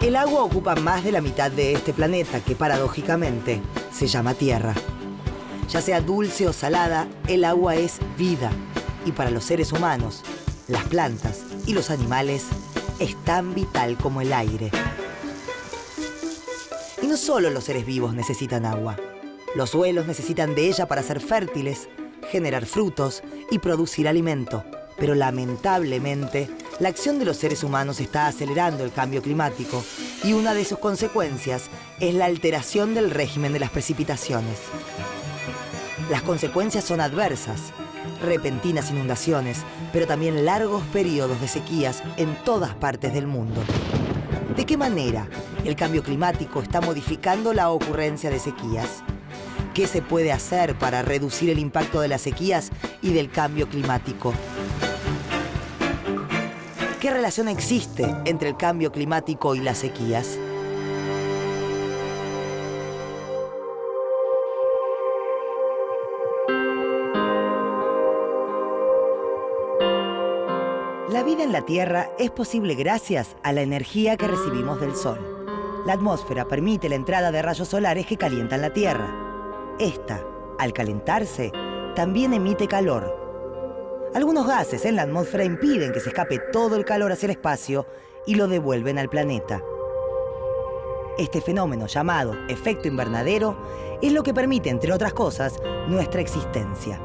El agua ocupa más de la mitad de este planeta que, paradójicamente, se llama Tierra. Ya sea dulce o salada, el agua es vida. Y para los seres humanos, las plantas y los animales es tan vital como el aire. Y no solo los seres vivos necesitan agua. Los suelos necesitan de ella para ser fértiles, generar frutos y producir alimento. Pero lamentablemente, la acción de los seres humanos está acelerando el cambio climático y una de sus consecuencias es la alteración del régimen de las precipitaciones. Las consecuencias son adversas, repentinas inundaciones, pero también largos periodos de sequías en todas partes del mundo. ¿De qué manera el cambio climático está modificando la ocurrencia de sequías? ¿Qué se puede hacer para reducir el impacto de las sequías y del cambio climático? ¿Qué relación existe entre el cambio climático y las sequías? La vida en la Tierra es posible gracias a la energía que recibimos del Sol. La atmósfera permite la entrada de rayos solares que calientan la Tierra. Esta, al calentarse, también emite calor. Algunos gases en la atmósfera impiden que se escape todo el calor hacia el espacio y lo devuelven al planeta. Este fenómeno, llamado efecto invernadero, es lo que permite, entre otras cosas, nuestra existencia.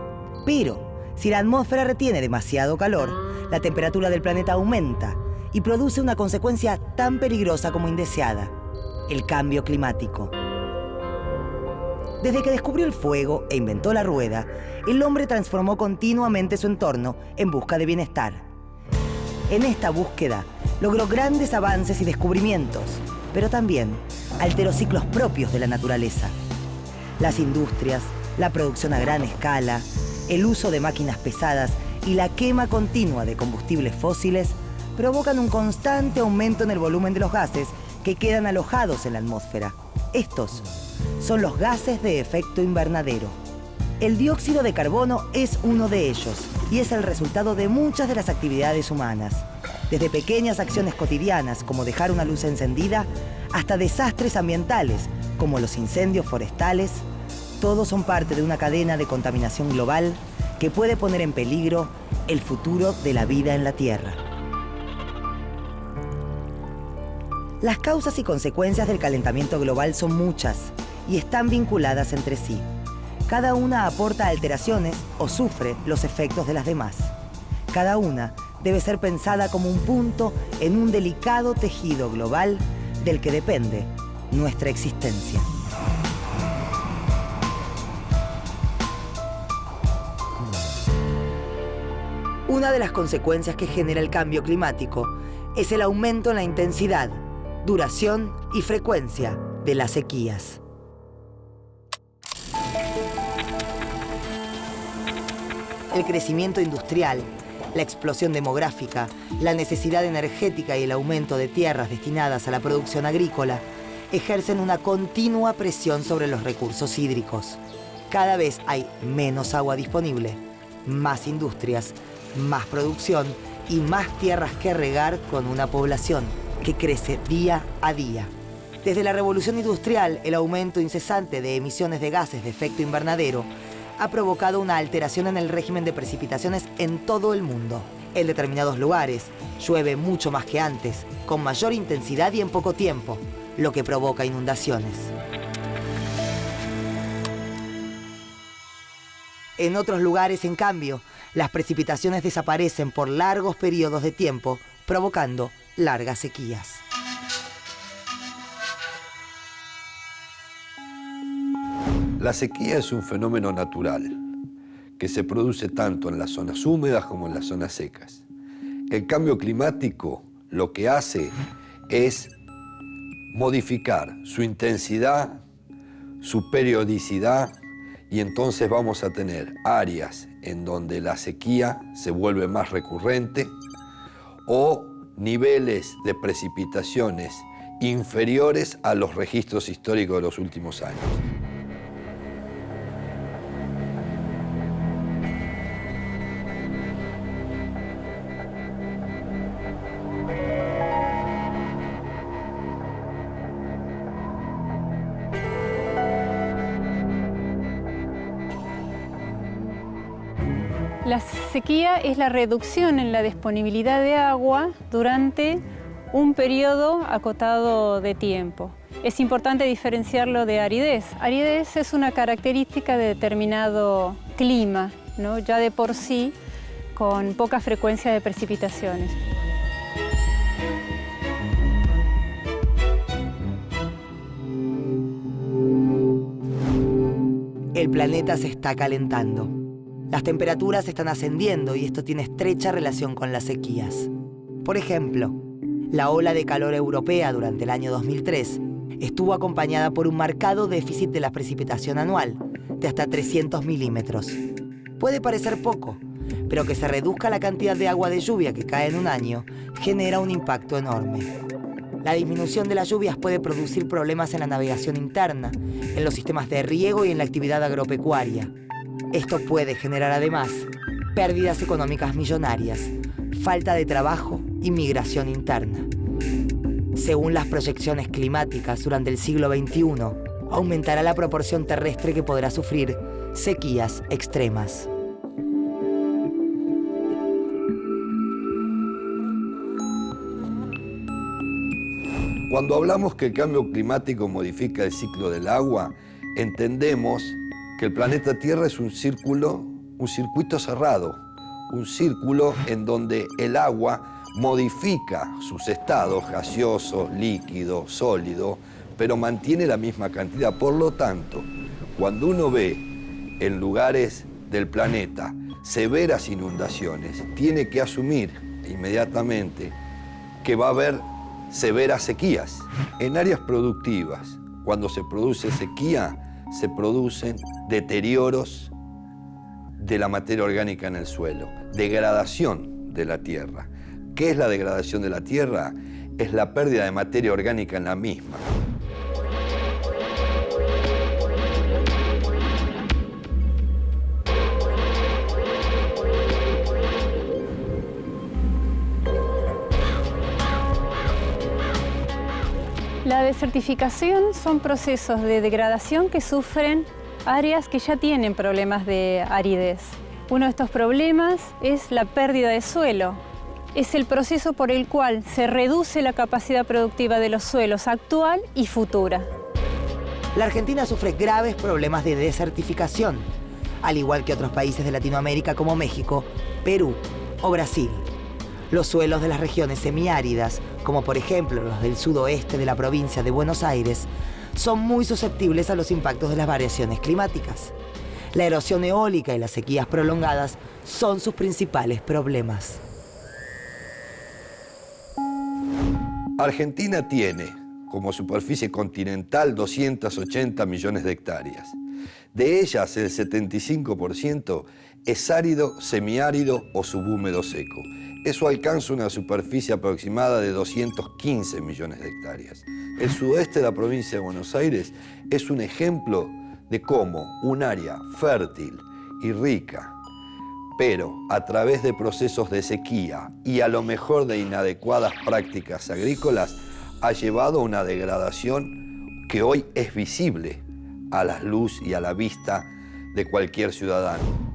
Pero, si la atmósfera retiene demasiado calor, la temperatura del planeta aumenta y produce una consecuencia tan peligrosa como indeseada: el cambio climático. Desde que descubrió el fuego e inventó la rueda, el hombre transformó continuamente su entorno en busca de bienestar. En esta búsqueda, logró grandes avances y descubrimientos, pero también alteró ciclos propios de la naturaleza. Las industrias, la producción a gran escala, el uso de máquinas pesadas y la quema continua de combustibles fósiles provocan un constante aumento en el volumen de los gases que quedan alojados en la atmósfera. Estos son los gases de efecto invernadero. El dióxido de carbono es uno de ellos y es el resultado de muchas de las actividades humanas. Desde pequeñas acciones cotidianas como dejar una luz encendida hasta desastres ambientales como los incendios forestales, todos son parte de una cadena de contaminación global que puede poner en peligro el futuro de la vida en la Tierra. Las causas y consecuencias del calentamiento global son muchas y están vinculadas entre sí. Cada una aporta alteraciones o sufre los efectos de las demás. Cada una debe ser pensada como un punto en un delicado tejido global del que depende nuestra existencia. Una de las consecuencias que genera el cambio climático es el aumento en la intensidad, duración y frecuencia de las sequías. El crecimiento industrial, la explosión demográfica, la necesidad energética y el aumento de tierras destinadas a la producción agrícola ejercen una continua presión sobre los recursos hídricos. Cada vez hay menos agua disponible, más industrias, más producción y más tierras que regar con una población que crece día a día. Desde la revolución industrial, el aumento incesante de emisiones de gases de efecto invernadero ha provocado una alteración en el régimen de precipitaciones en todo el mundo. En determinados lugares llueve mucho más que antes, con mayor intensidad y en poco tiempo, lo que provoca inundaciones. En otros lugares, en cambio, las precipitaciones desaparecen por largos periodos de tiempo, provocando largas sequías. La sequía es un fenómeno natural que se produce tanto en las zonas húmedas como en las zonas secas. El cambio climático lo que hace es modificar su intensidad, su periodicidad, y entonces vamos a tener áreas en donde la sequía se vuelve más recurrente o niveles de precipitaciones inferiores a los registros históricos de los últimos años. La sequía es la reducción en la disponibilidad de agua durante un periodo acotado de tiempo. Es importante diferenciarlo de aridez. Aridez es una característica de determinado clima, ¿no? Ya de por sí, con poca frecuencia de precipitaciones. El planeta se está calentando. Las temperaturas están ascendiendo y esto tiene estrecha relación con las sequías. Por ejemplo, la ola de calor europea durante el año 2003 estuvo acompañada por un marcado déficit de la precipitación anual, de hasta 300 milímetros. Puede parecer poco, pero que se reduzca la cantidad de agua de lluvia que cae en un año genera un impacto enorme. La disminución de las lluvias puede producir problemas en la navegación interna, en los sistemas de riego y en la actividad agropecuaria. Esto puede generar además pérdidas económicas millonarias, falta de trabajo y migración interna. Según las proyecciones climáticas, durante el siglo XXI, aumentará la proporción terrestre que podrá sufrir sequías extremas. Cuando hablamos que el cambio climático modifica el ciclo del agua, entendemos que el planeta Tierra es un circuito cerrado, un círculo en donde el agua modifica sus estados, gaseoso, líquido, sólido, pero mantiene la misma cantidad. Por lo tanto, cuando uno ve en lugares del planeta severas inundaciones, tiene que asumir inmediatamente que va a haber severas sequías. En áreas productivas, cuando se produce sequía, se producen deterioros de la materia orgánica en el suelo, degradación de la tierra. ¿Qué es la degradación de la tierra? Es la pérdida de materia orgánica en la misma. La desertificación son procesos de degradación que sufren áreas que ya tienen problemas de aridez. Uno de estos problemas es la pérdida de suelo. Es el proceso por el cual se reduce la capacidad productiva de los suelos actual y futura. La Argentina sufre graves problemas de desertificación, al igual que otros países de Latinoamérica como México, Perú o Brasil. Los suelos de las regiones semiáridas, como por ejemplo los del sudoeste de la provincia de Buenos Aires, son muy susceptibles a los impactos de las variaciones climáticas. La erosión eólica y las sequías prolongadas son sus principales problemas. Argentina tiene como superficie continental 280 millones de hectáreas. De ellas, el 75% es árido, semiárido o subhúmedo seco. Eso alcanza una superficie aproximada de 215 millones de hectáreas. El sudeste de la provincia de Buenos Aires es un ejemplo de cómo un área fértil y rica, pero a través de procesos de sequía y a lo mejor de inadecuadas prácticas agrícolas, ha llevado a una degradación que hoy es visible a la luz y a la vista de cualquier ciudadano.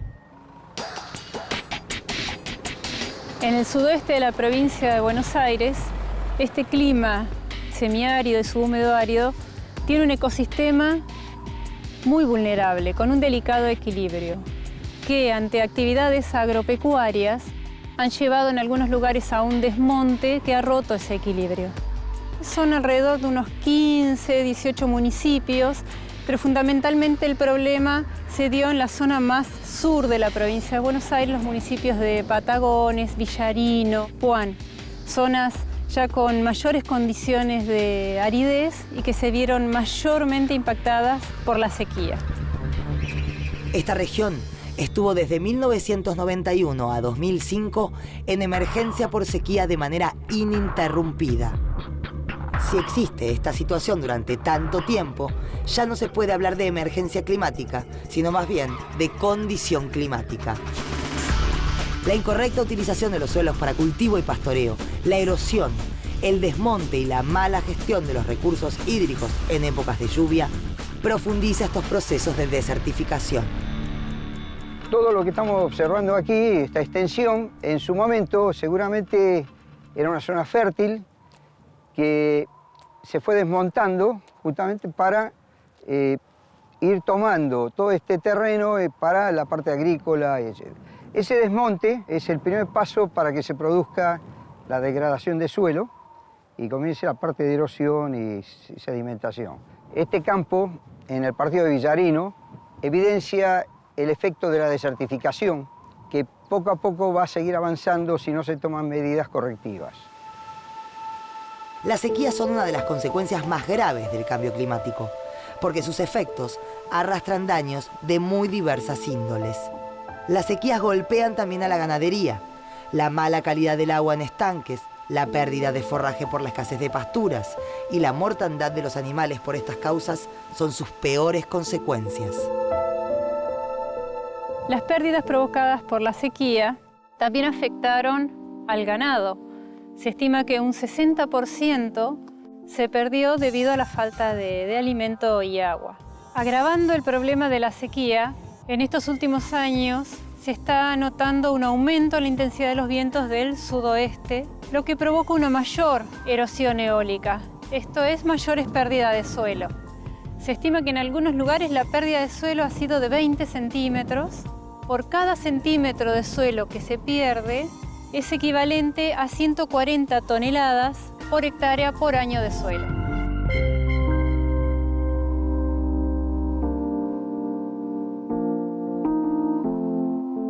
En el sudoeste de la provincia de Buenos Aires, este clima semiárido y subhúmedo árido tiene un ecosistema muy vulnerable, con un delicado equilibrio, que ante actividades agropecuarias han llevado en algunos lugares a un desmonte que ha roto ese equilibrio. Son alrededor de unos 15, 18 municipios, pero fundamentalmente el problema se dio en la zona más sur de la provincia de Buenos Aires, los municipios de Patagones, Villarino, Puan, zonas ya con mayores condiciones de aridez y que se vieron mayormente impactadas por la sequía. Esta región estuvo desde 1991 a 2005 en emergencia por sequía de manera ininterrumpida. Si existe esta situación durante tanto tiempo, ya no se puede hablar de emergencia climática, sino más bien de condición climática. La incorrecta utilización de los suelos para cultivo y pastoreo, la erosión, el desmonte y la mala gestión de los recursos hídricos en épocas de lluvia profundiza estos procesos de desertificación. Todo lo que estamos observando aquí, esta extensión, en su momento seguramente era una zona fértil que se fue desmontando justamente para ir tomando todo este terreno para la parte agrícola, etc. Ese desmonte es el primer paso para que se produzca la degradación del suelo y comience la parte de erosión y sedimentación. Este campo, en el partido de Villarino, evidencia el efecto de la desertificación, que poco a poco va a seguir avanzando si no se toman medidas correctivas. Las sequías son una de las consecuencias más graves del cambio climático, porque sus efectos arrastran daños de muy diversas índoles. Las sequías golpean también a la ganadería. La mala calidad del agua en estanques, la pérdida de forraje por la escasez de pasturas y la mortandad de los animales por estas causas son sus peores consecuencias. Las pérdidas provocadas por la sequía también afectaron al ganado. Se estima que un 60% se perdió debido a la falta de alimento y agua. Agravando el problema de la sequía, en estos últimos años se está notando un aumento en la intensidad de los vientos del sudoeste, lo que provoca una mayor erosión eólica. Esto es, mayores pérdidas de suelo. Se estima que en algunos lugares la pérdida de suelo ha sido de 20 centímetros. Por cada centímetro de suelo que se pierde, es equivalente a 140 toneladas por hectárea por año de suelo.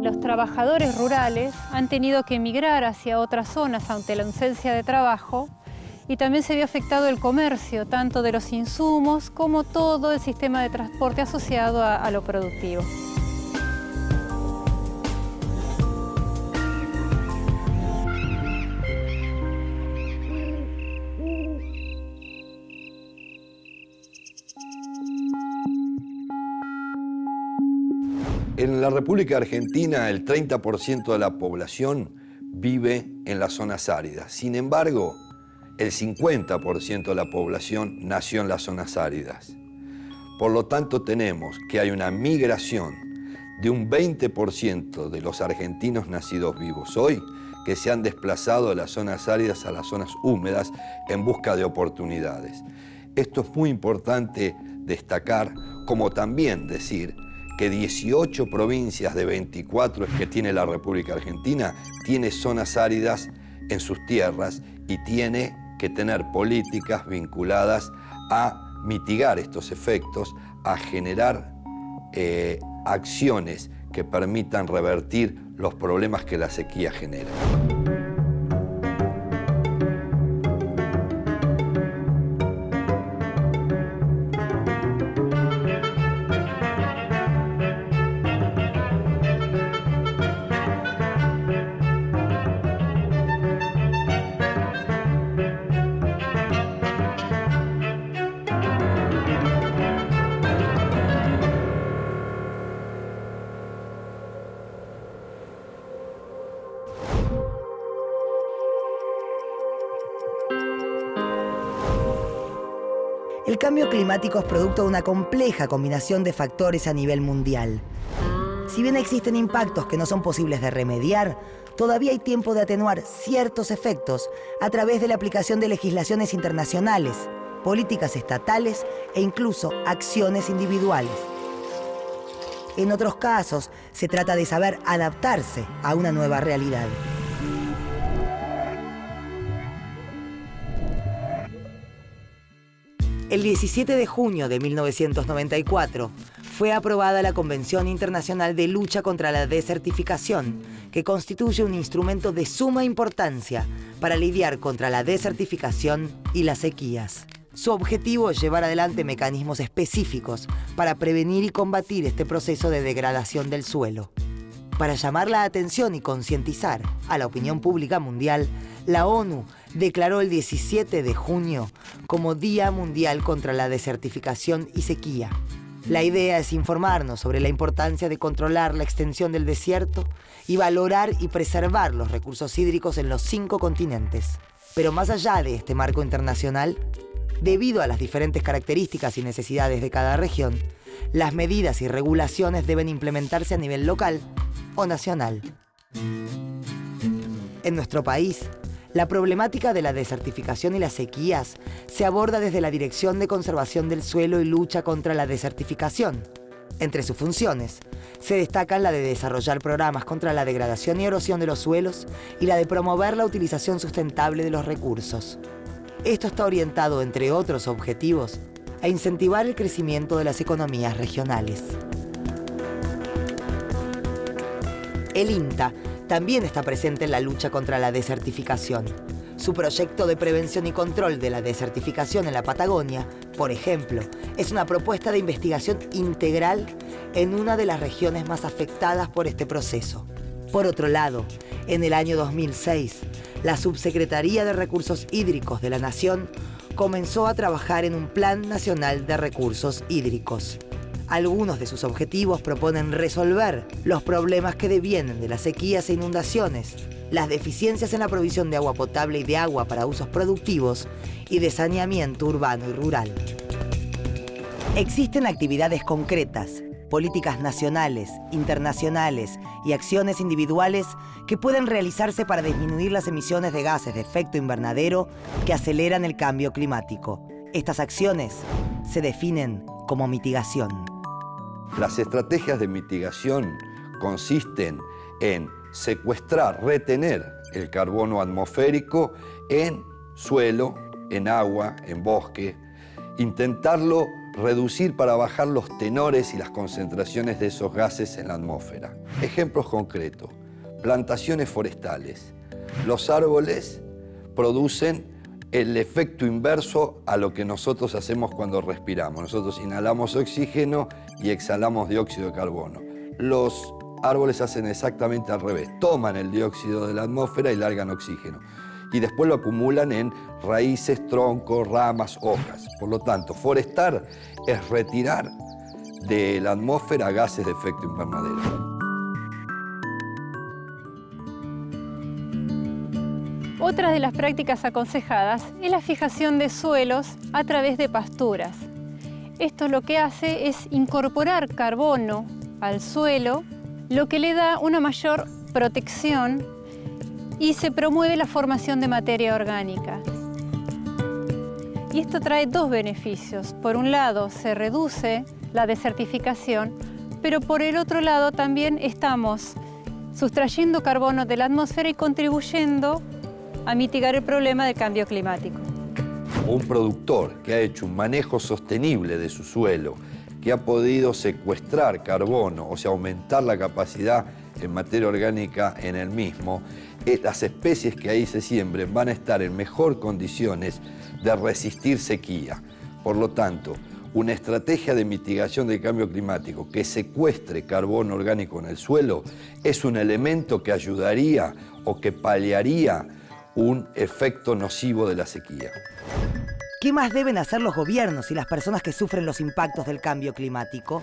Los trabajadores rurales han tenido que emigrar hacia otras zonas ante la ausencia de trabajo y también se vio afectado el comercio, tanto de los insumos como todo el sistema de transporte asociado a lo productivo. En la República Argentina, el 30% de la población vive en las zonas áridas. Sin embargo, el 50% de la población nació en las zonas áridas. Por lo tanto, tenemos que hay una migración de un 20% de los argentinos nacidos vivos hoy que se han desplazado de las zonas áridas a las zonas húmedas en busca de oportunidades. Esto es muy importante destacar, como también decir que 18 provincias de 24 que tiene la República Argentina tiene zonas áridas en sus tierras y tiene que tener políticas vinculadas a mitigar estos efectos, a generar acciones que permitan revertir los problemas que la sequía genera. El cambio climático es producto de una compleja combinación de factores a nivel mundial. Si bien existen impactos que no son posibles de remediar, todavía hay tiempo de atenuar ciertos efectos a través de la aplicación de legislaciones internacionales, políticas estatales e incluso acciones individuales. En otros casos, se trata de saber adaptarse a una nueva realidad. El 17 de junio de 1994 fue aprobada la Convención Internacional de Lucha contra la Desertificación, que constituye un instrumento de suma importancia para lidiar contra la desertificación y las sequías. Su objetivo es llevar adelante mecanismos específicos para prevenir y combatir este proceso de degradación del suelo. Para llamar la atención y concientizar a la opinión pública mundial, la ONU declaró el 17 de junio como Día Mundial contra la Desertificación y Sequía. La idea es informarnos sobre la importancia de controlar la extensión del desierto y valorar y preservar los recursos hídricos en los 5 continentes. Pero más allá de este marco internacional, debido a las diferentes características y necesidades de cada región, las medidas y regulaciones deben implementarse a nivel local o nacional. En nuestro país, la problemática de la desertificación y las sequías se aborda desde la Dirección de Conservación del Suelo y Lucha contra la Desertificación. Entre sus funciones, se destacan la de desarrollar programas contra la degradación y erosión de los suelos y la de promover la utilización sustentable de los recursos. Esto está orientado, entre otros objetivos, a incentivar el crecimiento de las economías regionales. El INTA también está presente en la lucha contra la desertificación. Su proyecto de prevención y control de la desertificación en la Patagonia, por ejemplo, es una propuesta de investigación integral en una de las regiones más afectadas por este proceso. Por otro lado, en el año 2006, la Subsecretaría de Recursos Hídricos de la Nación comenzó a trabajar en un Plan Nacional de Recursos Hídricos. Algunos de sus objetivos proponen resolver los problemas que devienen de las sequías e inundaciones, las deficiencias en la provisión de agua potable y de agua para usos productivos y de saneamiento urbano y rural. Existen actividades concretas, políticas nacionales, internacionales y acciones individuales que pueden realizarse para disminuir las emisiones de gases de efecto invernadero que aceleran el cambio climático. Estas acciones se definen como mitigación. Las estrategias de mitigación consisten en secuestrar, retener el carbono atmosférico en suelo, en agua, en bosque, intentarlo reducir para bajar los tenores y las concentraciones de esos gases en la atmósfera. Ejemplos concretos: plantaciones forestales. Los árboles producen el efecto inverso a lo que nosotros hacemos cuando respiramos. Nosotros inhalamos oxígeno y exhalamos dióxido de carbono. Los árboles hacen exactamente al revés. Toman el dióxido de la atmósfera y largan oxígeno. Y después lo acumulan en raíces, troncos, ramas, hojas. Por lo tanto, forestar es retirar de la atmósfera gases de efecto invernadero. Otra de las prácticas aconsejadas es la fijación de suelos a través de pasturas. Esto lo que hace es incorporar carbono al suelo, lo que le da una mayor protección y se promueve la formación de materia orgánica. Y esto trae dos beneficios. Por un lado, se reduce la desertificación, pero por el otro lado también estamos sustrayendo carbono de la atmósfera y contribuyendo a mitigar el problema del cambio climático. Un productor que ha hecho un manejo sostenible de su suelo, que ha podido secuestrar carbono, o sea, aumentar la capacidad en materia orgánica en el mismo, las especies que ahí se siembren van a estar en mejor condiciones de resistir sequía. Por lo tanto, una estrategia de mitigación del cambio climático que secuestre carbono orgánico en el suelo es un elemento que ayudaría o que paliaría un efecto nocivo de la sequía. ¿Qué más deben hacer los gobiernos y las personas que sufren los impactos del cambio climático?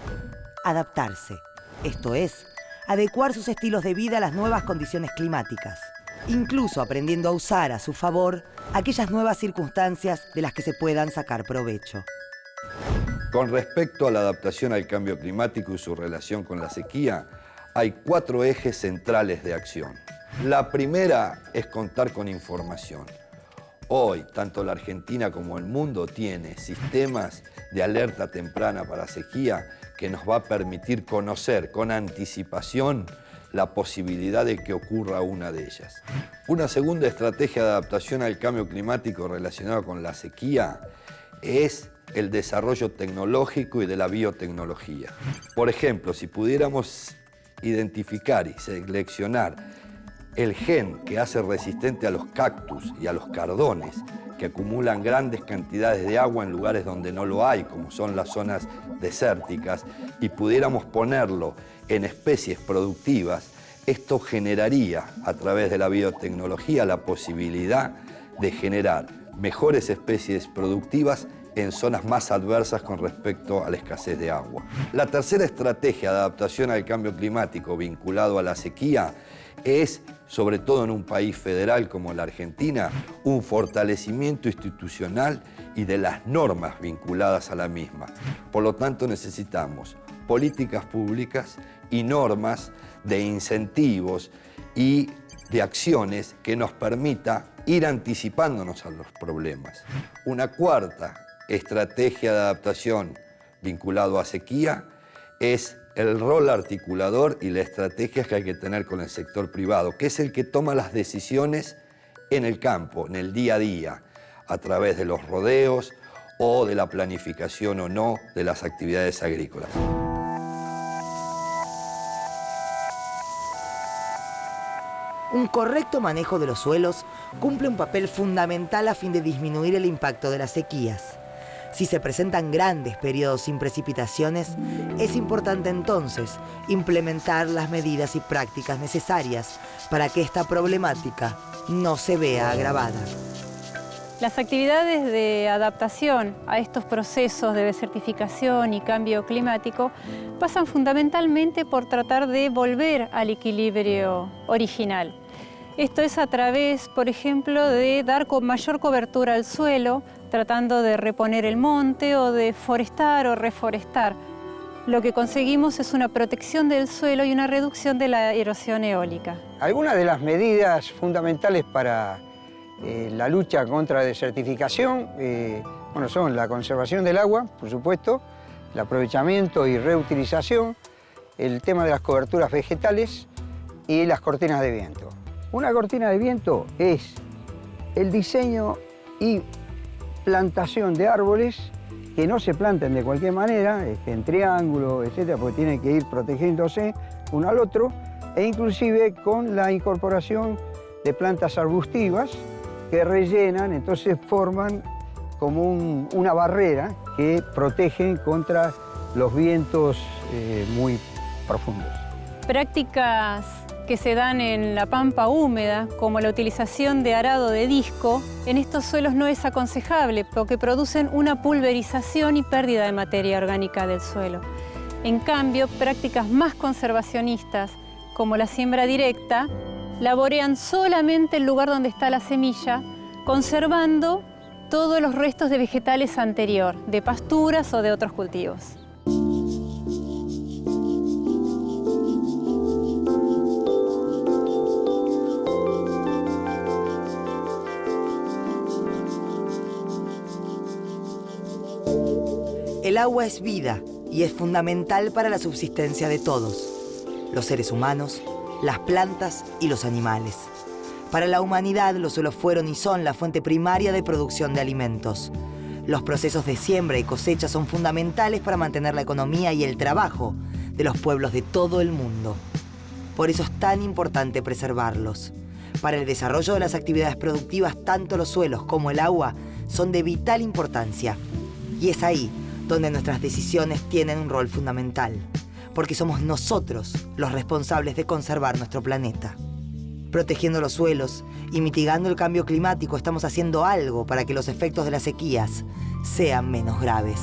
Adaptarse, esto es, adecuar sus estilos de vida a las nuevas condiciones climáticas, incluso aprendiendo a usar a su favor aquellas nuevas circunstancias de las que se puedan sacar provecho. Con respecto a la adaptación al cambio climático y su relación con la sequía, hay 4 ejes centrales de acción. La primera es contar con información. Hoy, tanto la Argentina como el mundo tiene sistemas de alerta temprana para sequía que nos va a permitir conocer con anticipación la posibilidad de que ocurra una de ellas. Una segunda estrategia de adaptación al cambio climático relacionada con la sequía es el desarrollo tecnológico y de la biotecnología. Por ejemplo, si pudiéramos identificar y seleccionar el gen que hace resistente a los cactus y a los cardones, que acumulan grandes cantidades de agua en lugares donde no lo hay, como son las zonas desérticas, y pudiéramos ponerlo en especies productivas, esto generaría, a través de la biotecnología, la posibilidad de generar mejores especies productivas en zonas más adversas con respecto a la escasez de agua. La tercera estrategia de adaptación al cambio climático vinculado a la sequía es, sobre todo en un país federal como la Argentina, un fortalecimiento institucional y de las normas vinculadas a la misma. Por lo tanto, necesitamos políticas públicas y normas de incentivos y de acciones que nos permita ir anticipándonos a los problemas. Una cuarta estrategia de adaptación vinculado a sequía es el rol articulador y las estrategias que hay que tener con el sector privado, que es el que toma las decisiones en el campo, en el día a día, a través de los rodeos o de la planificación o no de las actividades agrícolas. Un correcto manejo de los suelos cumple un papel fundamental a fin de disminuir el impacto de las sequías. Si se presentan grandes periodos sin precipitaciones, es importante entonces implementar las medidas y prácticas necesarias para que esta problemática no se vea agravada. Las actividades de adaptación a estos procesos de desertificación y cambio climático pasan fundamentalmente por tratar de volver al equilibrio original. Esto es a través, por ejemplo, de dar con mayor cobertura al suelo, tratando de reponer el monte o de forestar o reforestar. Lo que conseguimos es una protección del suelo y una reducción de la erosión eólica. Algunas de las medidas fundamentales para la lucha contra la desertificación son la conservación del agua, por supuesto, el aprovechamiento y reutilización, el tema de las coberturas vegetales y las cortinas de viento. Una cortina de viento es el diseño y plantación de árboles que no se planten de cualquier manera, en triángulo, etcétera, porque tienen que ir protegiéndose uno al otro, e inclusive con la incorporación de plantas arbustivas que rellenan, entonces forman como una barrera que protegen contra los vientos muy profundos. Prácticas que se dan en la pampa húmeda, como la utilización de arado de disco, en estos suelos no es aconsejable porque producen una pulverización y pérdida de materia orgánica del suelo. En cambio, prácticas más conservacionistas, como la siembra directa, laborean solamente el lugar donde está la semilla, conservando todos los restos de vegetales anterior, de pasturas o de otros cultivos. El agua es vida y es fundamental para la subsistencia de todos, los seres humanos, las plantas y los animales. Para la humanidad, los suelos fueron y son la fuente primaria de producción de alimentos. Los procesos de siembra y cosecha son fundamentales para mantener la economía y el trabajo de los pueblos de todo el mundo. Por eso es tan importante preservarlos. Para el desarrollo de las actividades productivas, tanto los suelos como el agua son de vital importancia. Y es ahí donde nuestras decisiones tienen un rol fundamental, porque somos nosotros los responsables de conservar nuestro planeta. Protegiendo los suelos y mitigando el cambio climático, estamos haciendo algo para que los efectos de las sequías sean menos graves.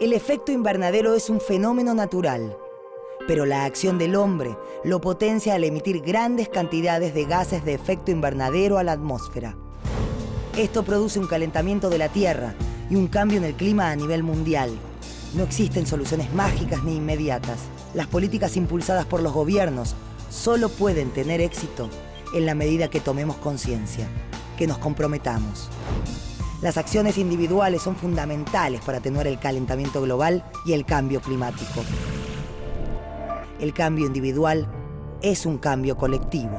El efecto invernadero es un fenómeno natural, pero la acción del hombre lo potencia al emitir grandes cantidades de gases de efecto invernadero a la atmósfera. Esto produce un calentamiento de la Tierra y un cambio en el clima a nivel mundial. No existen soluciones mágicas ni inmediatas. Las políticas impulsadas por los gobiernos solo pueden tener éxito en la medida que tomemos conciencia, que nos comprometamos. Las acciones individuales son fundamentales para atenuar el calentamiento global y el cambio climático. El cambio individual es un cambio colectivo.